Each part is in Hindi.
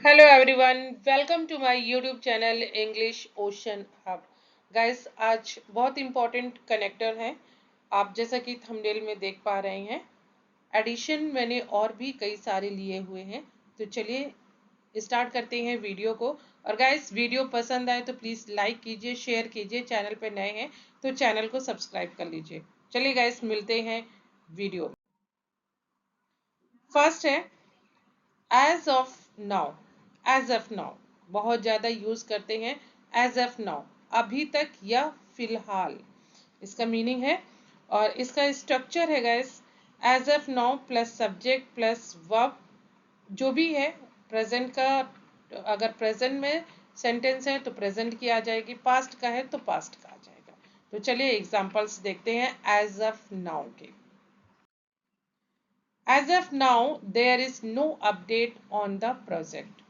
Hello everyone, welcome to my YouTube channel English Ocean Hub. Guys, आज बहुत इंपॉर्टेंट कनेक्टर है। आप जैसा कि थंबनेल में देख पा रहे हैं, एडिशन मैंने और भी कई सारे लिए हुए हैं। तो चलिए स्टार्ट करते हैं वीडियो को। और गाइस, वीडियो पसंद आए तो प्लीज़ लाइक कीजिए, शेयर कीजिए। चैनल पे नए हैं तो चैनल को सब्सक्राइब कर लीजिए। चलिए गाइस, मिलते हैं वीडियो में। फर्स्ट है as of now. As of now बहुत ज़्यादा यूज करते हैं। एज ऑफ नाउ, अभी तक या फिलहाल, इसका मीनिंग है। और इसका स्ट्रक्चर है guys, as of now plus subject plus verb, जो भी है प्रेजेंट का। अगर प्रेजेंट में सेंटेंस है तो प्रेजेंट की आ जाएगी, पास्ट का है तो पास्ट का आ जाएगा। तो चलिए एग्जांपल्स देखते हैं एज ऑफ नाउ के। As of now, there is no update on the project.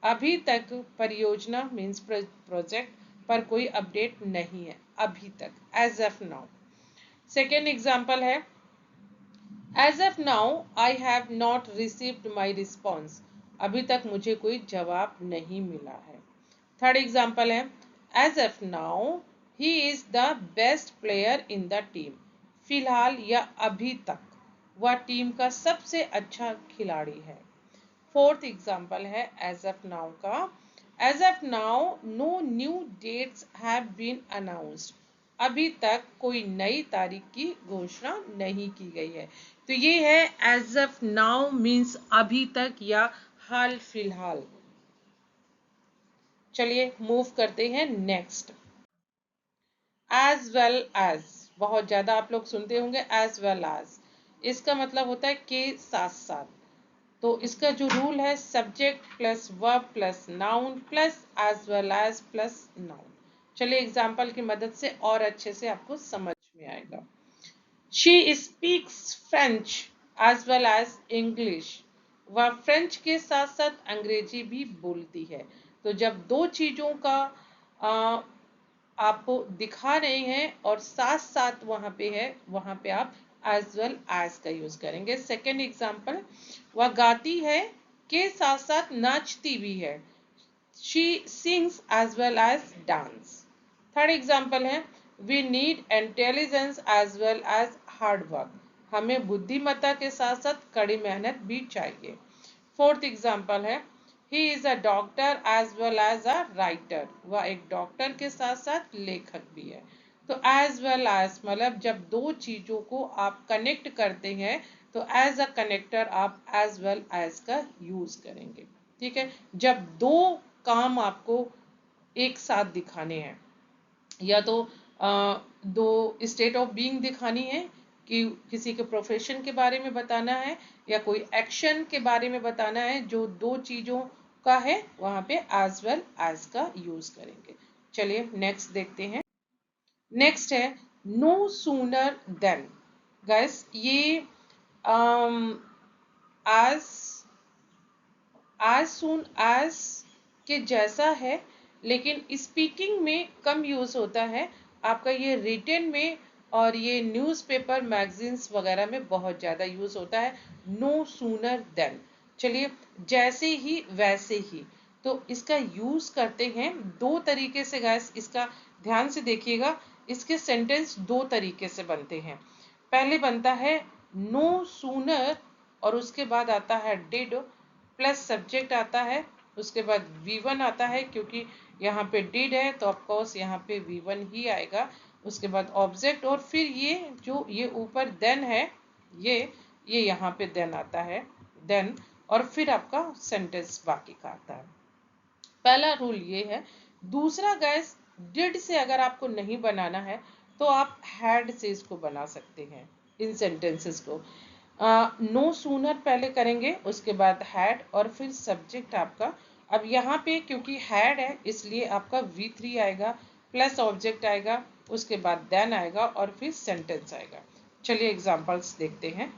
अभी तक परियोजना मीन्स प्रोजेक्ट पर कोई अपडेट नहीं है अभी तक, as of now. Second example है, as of now I have not received my response. अभी तक मुझे कोई जवाब नहीं मिला है। थर्ड एग्जाम्पल है, as of now he is the best player in the team. फिलहाल या अभी तक वह टीम का सबसे अच्छा खिलाड़ी है। फोर्थ एग्जाम्पल है एज ऑफ नाउ का, as of now no new dates have been announced. अभी तक कोई नई तारीख की घोषणा नहीं की गई है। तो ये है एज ऑफ नाउ मीन्स अभी तक या हाल फिलहाल। चलिए मूव करते हैं नेक्स्ट। एज वेल एज, बहुत ज्यादा आप लोग सुनते होंगे एज वेल एज। इसका मतलब होता है के साथ साथ। तो इसका जो रूल है, subject plus verb plus noun plus as well as plus noun. चलिए एग्जाम्पल की मदद से और अच्छे से आपको समझ में आएगा। She speaks French as well as English. वह फ्रेंच के साथ साथ अंग्रेजी भी बोलती है। तो जब दो चीजों का आपको दिखा रहे हैं और साथ साथ वहां पे है, वहां पे आप एज वेल एज का यूज करेंगे। सेकेंड एग्जाम्पल, वह गाती है के साथ साथ नाचती भी है। She sings as well as dance. Third example है, we need intelligence as well as hard work. हमें बुद्धिमत्ता के साथ साथ कड़ी मेहनत भी चाहिए। फोर्थ एग्जाम्पल है, he is a doctor as well as a writer. वह एक डॉक्टर के साथ साथ लेखक भी है। तो एज वेल एज मतलब जब दो चीजों को आप कनेक्ट करते हैं तो एज अ कनेक्टर आप एज वेल एज का यूज करेंगे। ठीक है, जब दो काम आपको एक साथ दिखाने हैं, या तो दो स्टेट ऑफ बीइंग दिखानी है कि किसी के प्रोफेशन के बारे में बताना है या कोई एक्शन के बारे में बताना है, जो दो चीजों का है वहां पे एज वेल एज का यूज करेंगे। चलिए नेक्स्ट देखते हैं। नेक्स्ट है नो सूनर देन। गैस, ये आज as soon as के जैसा है, लेकिन स्पीकिंग में कम यूज होता है। आपका ये रिटन में और ये न्यूज़पेपर मैगजीन्स वगैरह में बहुत ज़्यादा यूज होता है। नो सूनर देन, चलिए जैसे ही वैसे ही। तो इसका यूज करते हैं दो तरीके से गाइस, इसका ध्यान से देखिएगा। इसके सेंटेंस दो तरीके से बनते हैं। पहले बनता है नो सूनर और उसके बाद आता है डिड प्लस सब्जेक्ट आता है, उसके बाद V1 आता है, क्योंकि यहाँ पे डिड है तो ऑफकोर्स यहाँ पे V1 ही आएगा। उसके बाद ऑब्जेक्ट और फिर ये ऊपर देन है, ये यहाँ पे देन आता है, देन, और फिर आपका सेंटेंस बाकी का आता है। पहला रूल ये है। दूसरा गैस, डिड से अगर आपको नहीं बनाना है तो आप हैड से इसको बना सकते हैं, इन सेंटेंसेस को। नो सूनर पहले करेंगे, उसके बाद हैड और फिर सब्जेक्ट आपका। अब यहाँ पे क्योंकि हैड है इसलिए आपका V3 आएगा प्लस ऑब्जेक्ट आएगा, उसके बाद देन आएगा और फिर सेंटेंस आएगा। चलिए एग्जांपल्स देखते हैं।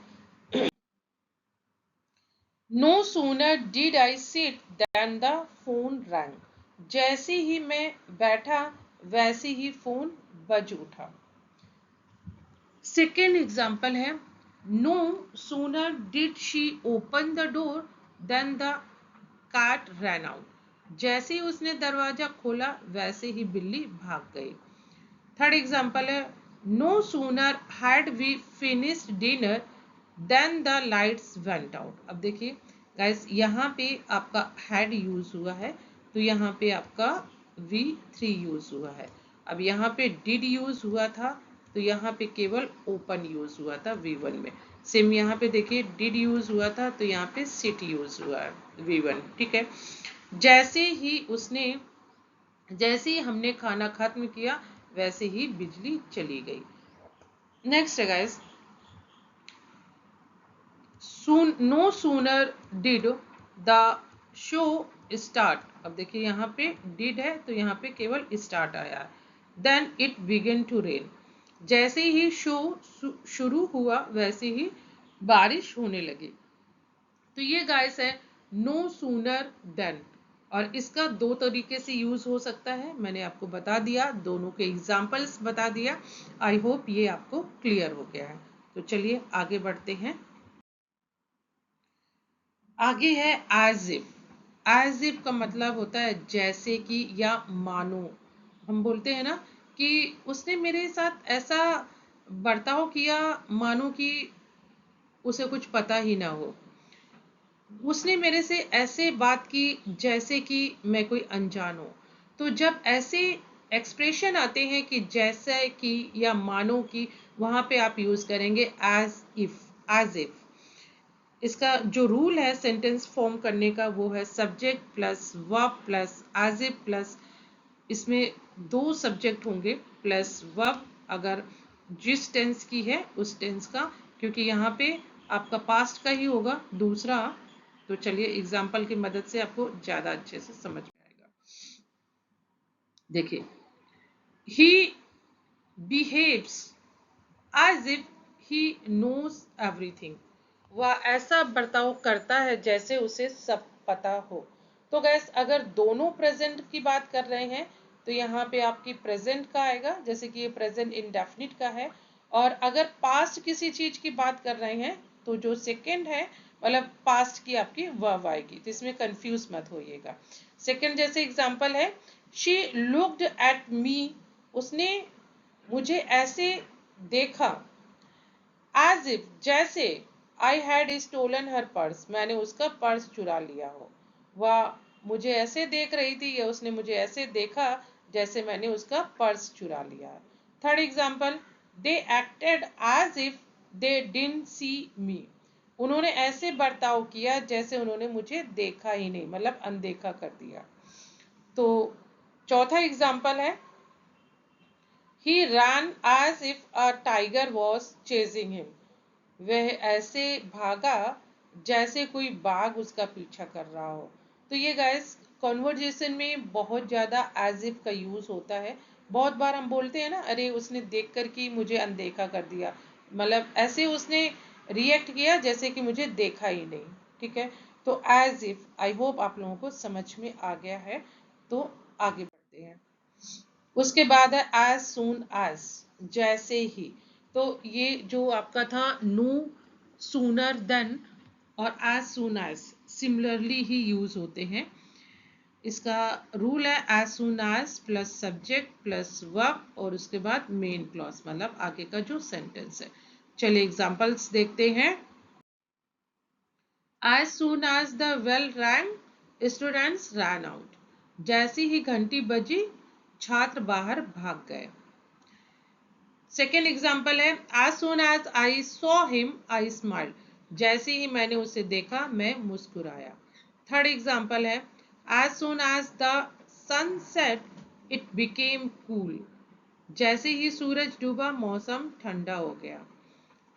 No sooner did I sit then the phone rang. जैसे ही मैं बैठा वैसे ही फोन बज उठा। सेकेंड एग्जाम्पल है, no sooner did she open the door then the cat ran out. जैसे ही उसने दरवाजा खोला वैसे ही बिल्ली भाग गई. थर्ड एग्जाम्पल है, no sooner had we finished dinner then the lights went out. अब देखिए गाइस, यहाँ पे आपका हैड यूज हुआ है, तो यहाँ पे आपका V3 यूज हुआ है. अब यहाँ पे डिड यूज हुआ था, तो यहाँ पे केवल ओपन यूज हुआ था V1 में. सेम यहाँ पे देखिए डिड यूज हुआ था, तो यहाँ पे सिट यूज हुआ है V1. ठीक है. जैसे ही हमने खाना खत्म किया वैसे ही बिजली चली गई. नेक्स्ट है guys, no sooner did the show start. अब देखिए यहाँ पे डिड है, तो यहाँ पे केवल स्टार्ट आया है. Then it began to rain. जैसे ही शो शुरू हुआ वैसे ही बारिश होने लगी. तो ये गाइस है नो सूनर देन, और इसका दो तरीके से यूज हो सकता है. मैंने आपको बता दिया, दोनों के एग्जाम्पल्स बता दिया. आई होप ये आपको क्लियर हो गया है. तो चलिए आगे बढ़ते हैं. आगे है एज इफ. एज इफ का मतलब होता है जैसे कि या मानो. हम बोलते हैं ना कि उसने मेरे साथ ऐसा बर्ताव किया मानो कि उसे कुछ पता ही ना हो. उसने मेरे से ऐसे बात की जैसे कि मैं कोई अनजान हूं. तो जब ऐसे एक्सप्रेशन आते हैं कि जैसे कि या मानो कि, वहां पे आप यूज करेंगे एज इफ. एज इफ इसका जो रूल है सेंटेंस फॉर्म करने का, वो है subject plus verb plus as if plus, इसमें दो सब्जेक्ट होंगे प्लस वर्ब अगर जिस टेंस की है उस टेंस का, क्योंकि यहाँ पे आपका पास्ट का ही होगा दूसरा. तो चलिए एग्जाम्पल की मदद से आपको ज्यादा अच्छे से समझ में आएगा. देखिए, he behaves as if he knows everything. वह ऐसा बर्ताव करता है जैसे उसे सब पता हो. तो गैस, अगर दोनों प्रेजेंट की बात कर रहे हैं तो यहाँ पे आपकी प्रेजेंट का आएगा, जैसे कि ये प्रेजेंट इंडेफिनिट का है. और अगर पास्ट किसी चीज की बात कर रहे हैं तो जो सेकंड है, मतलब पास्ट की आपकी वर्ब आएगी. तो इसमें कंफ्यूज मत होइएगा. सेकंड जैसे एग्जांपल है, शी लुक्ड एट मी. उसने मुझे ऐसे देखा. एज इफ जैसे, I had stolen her purse. मैंने उसका पर्स चुरा लिया हो. वह मुझे ऐसे देख रही थी या उसने मुझे ऐसे देखा जैसे मैंने उसका पर्स चुरा लिया है. Third example, they acted as if they didn't see me. उन्होंने ऐसे बर्ताव किया जैसे उन्होंने मुझे देखा ही नहीं, मतलब अनदेखा कर दिया. तो चौथा एग्जाम्पल है, he ran as if a tiger was chasing him. वह ऐसे भागा जैसे कोई बाघ उसका पीछा कर रहा हो. तो ये गाइस कॉन्वर्जेशन में बहुत ज्यादा एज इफ का यूज होता है. बहुत बार हम बोलते हैं ना, अरे उसने देख कर के मुझे अनदेखा कर दिया, मतलब ऐसे उसने रिएक्ट किया जैसे कि मुझे देखा ही नहीं. ठीक है. तो एज इफ, आई होप आप लोगों को समझ में आ गया है. तो आगे बढ़ते हैं. उसके बाद है एज सून एज, जैसे ही. तो ये जो आपका था नो सूनर देन और एज सून एज सिमिलरली ही यूज होते हैं. इसका रूल है as soon as plus subject plus verb और उसके बाद मेन क्लॉज, मतलब आगे का जो सेंटेंस है. चलिए एग्जांपल्स देखते हैं. As soon as the bell rang students ran out. जैसी ही घंटी बजी छात्र बाहर भाग गए. सेकेंड एग्जाम्पल है, as soon as I saw him I smiled. जैसे ही मैंने उसे देखा मैं मुस्कुराया. थर्ड एग्जाम्पल है, as soon as the sun set it became cool. जैसे ही सूरज डूबा मौसम ठंडा हो गया.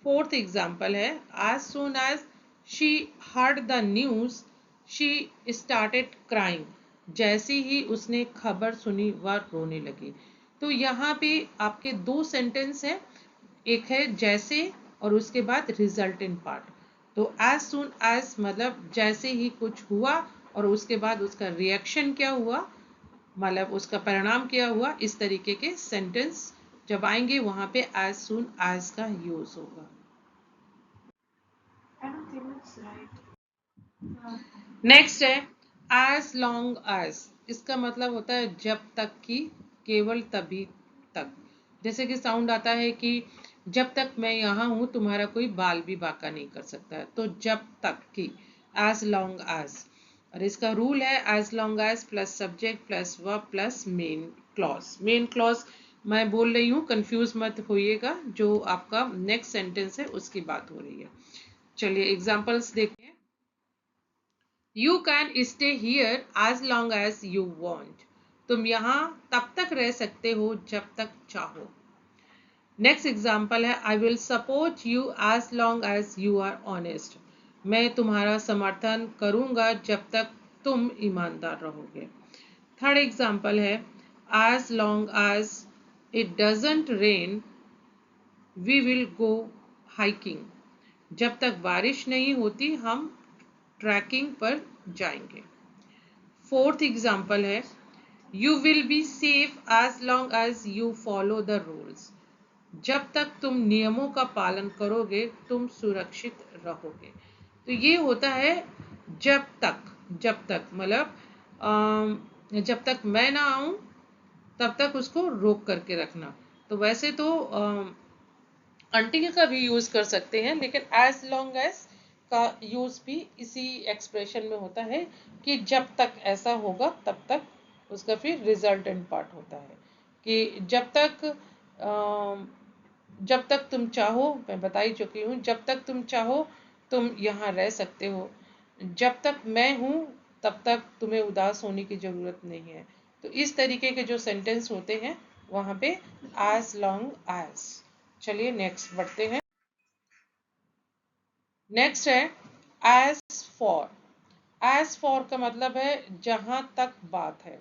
फोर्थ एग्जाम्पल है, as soon as she heard the news she started crying. जैसे ही उसने खबर सुनी वह रोने लगी. तो यहाँ पे आपके दो सेंटेंस हैं, एक है जैसे और उसके बाद रिजल्टेंट पार्ट. तो एज सून एज मतलब जैसे ही कुछ हुआ और उसके बाद उसका रिएक्शन क्या हुआ, मतलब उसका परिणाम क्या हुआ. इस तरीके के सेंटेंस जब आएंगे वहां पे एज सून एज का यूज होगा. नेक्स्ट है एज लॉन्ग एज, इसका मतलब होता है जब तक कि, केवल तभी तक। जैसे कि साउंड आता है कि जब तक मैं यहाँ हूँ तुम्हारा कोई बाल भी बांका नहीं कर सकता है, तो जब तक कि, एज लॉन्ग एज। और इसका रूल है as long as plus subject plus verb plus main clause. Main clause मैं बोल रही हूँ, कंफ्यूज मत होइएगा, जो आपका नेक्स्ट सेंटेंस है उसकी बात हो रही है। चलिए एग्जांपल्स देखते हैं। You can stay here as long as you want, तुम यहाँ तब तक रह सकते हो जब तक चाहो। नेक्स्ट एग्जाम्पल है I will support you as long as you are honest, मैं तुम्हारा समर्थन करूंगा जब तक तुम ईमानदार रहोगे। थर्ड एग्जाम्पल है as long as it doesn't rain we will go hiking, जब तक बारिश नहीं होती हम ट्रैकिंग पर जाएंगे। फोर्थ एग्जाम्पल है you will be safe as long as you follow the rules, जब तक तुम नियमों का पालन करोगे तुम सुरक्षित रहोगे। तो ये होता है जब तक, जब तक मतलब जब तक मैं ना आऊं तब तक उसको रोक करके रखना। तो वैसे तो अंटिल का भी यूज कर सकते हैं, लेकिन एज लॉन्ग एज का यूज भी इसी एक्सप्रेशन में होता है कि जब तक ऐसा होगा तब तक, उसका फिर रिजल्टेंट पार्ट होता है कि जब तक तुम चाहो, मैं बता ही चुकी हूँ, जब तक तुम चाहो तुम यहाँ रह सकते हो, जब तक मैं हूँ तब तक तुम्हें उदास होने की जरूरत नहीं है। तो इस तरीके के जो सेंटेंस होते हैं वहां पे एज लॉन्ग एज। चलिए नेक्स्ट बढ़ते हैं। नेक्स्ट है एज फॉर। एज फॉर का मतलब है जहां तक बात है,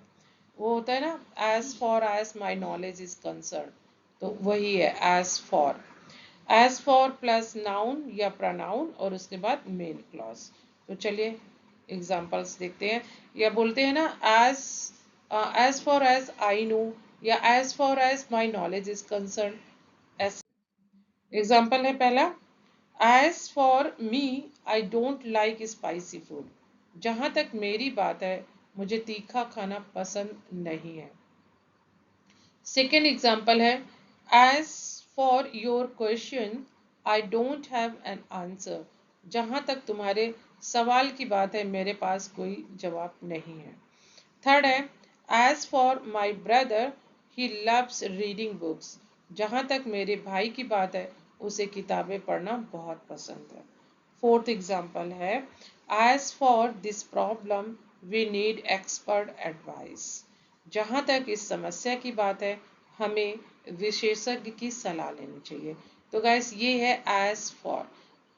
वो होता है ना as for as my knowledge is concerned, तो वही है as for. As for plus noun या प्रनाउन और उसके बाद मेन क्लॉज। तो चलिए एग्जांपल्स देखते हैं, या बोलते हैं ना as for as I know या as for as my knowledge is concern. Example है पहला, as for me I don't like spicy food, जहां तक मेरी बात है मुझे तीखा खाना पसंद नहीं है। सेकेंड एग्जाम्पल है as for your question I don't have an answer, जहां तक तुम्हारे सवाल की बात है मेरे पास कोई जवाब नहीं है। थर्ड है as for my brother he loves reading books, जहां तक मेरे भाई की बात है उसे किताबें पढ़ना बहुत पसंद है। फोर्थ एग्जाम्पल है as for this problem we need expert advice, जहां तक इस समस्या की बात है हमें विशेषज्ञ की सलाह लेनी चाहिए। तो गाइस ये है एज फॉर।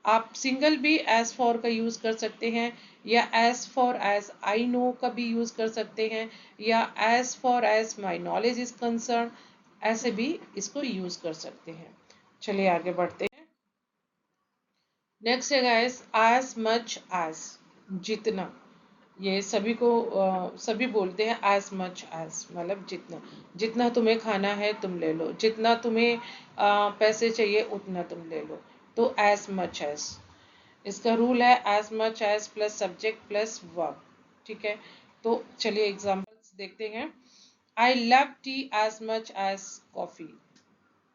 आप सिंगल भी एज फॉर का यूज कर सकते हैं, या as for as I know का भी यूज कर सकते हैं, या as for as my knowledge is concern, ऐसे भी इसको यूज कर सकते हैं। चलिए आगे बढ़ते हैं। नेक्स्ट है गाइस एज मच एज, जितना। ये सभी को सभी बोलते हैं एज मच एज, मतलब जितना, जितना तुम्हें खाना है तुम ले लो, जितना तुम्हें पैसे चाहिए उतना तुम ले लो, तो एज मच एज। इसका रूल है as much as plus subject plus verb. ठीक है, तो चलिए एग्जांपल्स देखते हैं। I love tea as much as coffee,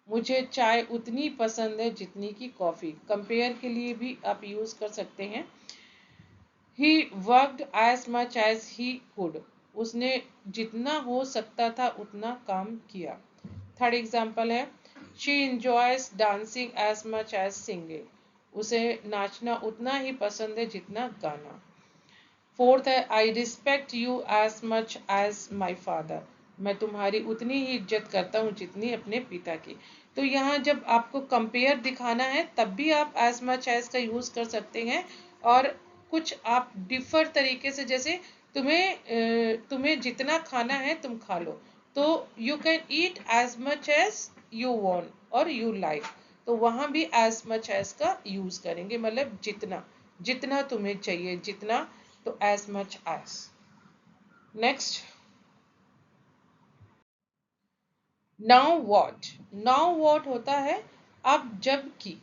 मुझे चाय उतनी पसंद है जितनी की कॉफी। कंपेयर के लिए भी आप यूज कर सकते हैं। He worked as much as he could, उसने जितना हो सकता था उतना काम किया। थर्ड एग्जाम्पल है she enjoys dancing as much as singing, उसे नाचना उतना ही पसंद है जितना गाना। फोर्थ है I respect you as much as my father, मैं तुम्हारी उतनी ही इज्जत करता हूँ जितनी अपने पिता की। तो यहाँ जब आपको कंपेयर दिखाना है तब भी आप एज मच एज का यूज कर सकते हैं, और कुछ आप डिफर तरीके से, जैसे तुम्हें जितना खाना है तुम खा लो, तो you can eat as much as you want और यू लाइक, तो वहां भी एज मच एज का यूज करेंगे, मतलब जितना, जितना तुम्हें चाहिए, जितना, तो as much as. Next now what. Now what होता है अब जब की।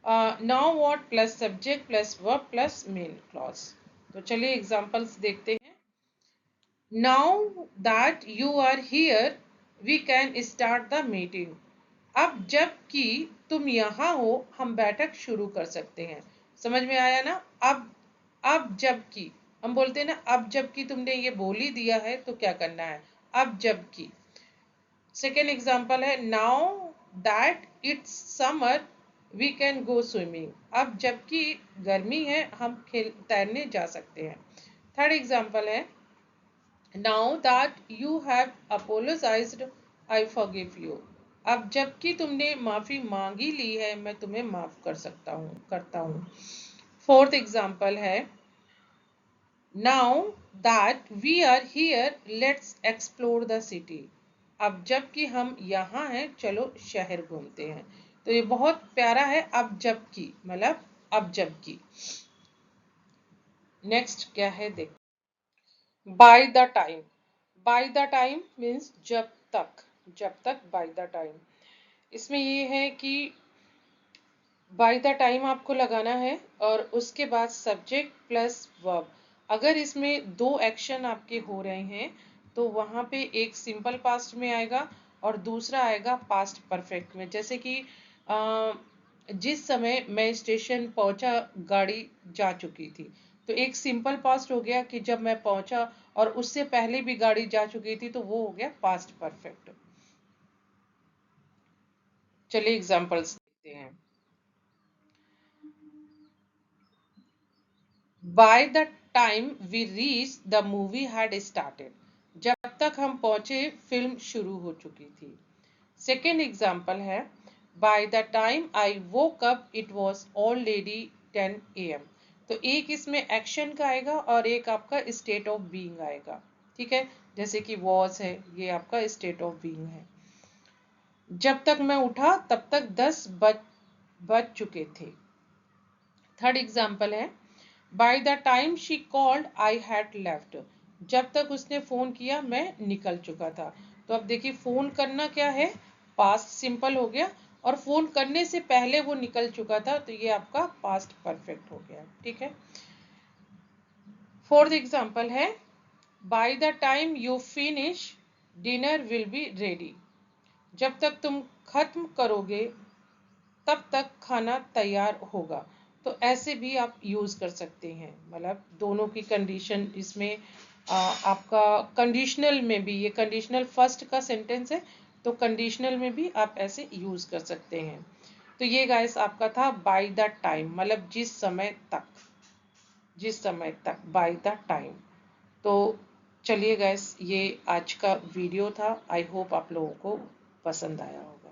Now what plus subject plus verb plus main clause. तो चलिए एग्जांपल्स देखते हैं। Now that you are here we can start the meeting. अब जबकि तुम यहाँ हो हम बैठक शुरू कर सकते हैं। समझ में आया ना? अब जबकि हम बोलते हैं ना, अब जबकि तुमने ये बोल ही दिया है तो क्या करना है, अब जबकि। सेकेंड एग्जाम्पल है now that it's summer we can go swimming. अब जबकि गर्मी है हम तैरने जा सकते हैं। थर्ड एग्जाम्पल है now that you have apologised I forgive you. अब जबकि तुमने माफी मांगी ली है मैं तुम्हें माफ करता हूँ। फोर्थ एग्जाम्पल है now that we are here let's explore the city. अब जबकि हम यहाँ हैं चलो शहर घूमते हैं। तो ये बहुत प्यारा है, अब जबकि मतलब अब जबकि। नेक्स्ट क्या है देख, by the time. By the time means जब तक बाय द टाइम। इसमें ये है कि बाय द टाइम आपको लगाना है और उसके बाद सब्जेक्ट प्लस वर्ब। अगर इसमें दो एक्शन आपके हो रहे हैं तो वहां पे एक सिंपल पास्ट में आएगा और दूसरा आएगा पास्ट परफेक्ट में। जैसे कि जिस समय मैं स्टेशन पहुंचा गाड़ी जा चुकी थी, तो एक सिंपल पास्ट हो गया कि जब मैं पहुंचा, और उससे पहले भी गाड़ी जा चुकी थी तो वो हो गया पास्ट परफेक्ट। चलिए एग्जांपल्स देखते हैं। By the time we reached the movie had started। जब तक हम पहुंचे फिल्म शुरू हो चुकी थी। सेकेंड एग्जाम्पल है By the time I woke up it was already 10 AM। तो एक इसमें एक्शन का आएगा और एक आपका स्टेट ऑफ बीइंग आएगा। ठीक है, जैसे कि वॉज है, ये आपका स्टेट ऑफ बीइंग है। जब तक मैं उठा तब तक 10 बज चुके थे। थर्ड एग्जाम्पल है by the time she called I had left. जब तक उसने फोन किया मैं निकल चुका था। तो अब देखिए फोन करना क्या है, पास्ट सिंपल हो गया, और फोन करने से पहले वो निकल चुका था तो ये आपका पास्ट परफेक्ट हो गया। ठीक है। फोर्थ एग्जाम्पल है by the time you finish dinner will be ready. जब तक तुम खत्म करोगे तब तक खाना तैयार होगा। तो ऐसे भी आप यूज कर सकते हैं, मतलब दोनों की कंडीशन इसमें आपका कंडीशनल में भी, ये कंडीशनल फर्स्ट का सेंटेंस है तो कंडीशनल में भी आप ऐसे यूज कर सकते हैं। तो ये गाइस आपका था बाय द टाइम, मतलब जिस समय तक बाय द टाइम। तो चलिए गाइस ये आज का वीडियो था, आई होप आप लोगों को पसंद आया होगा।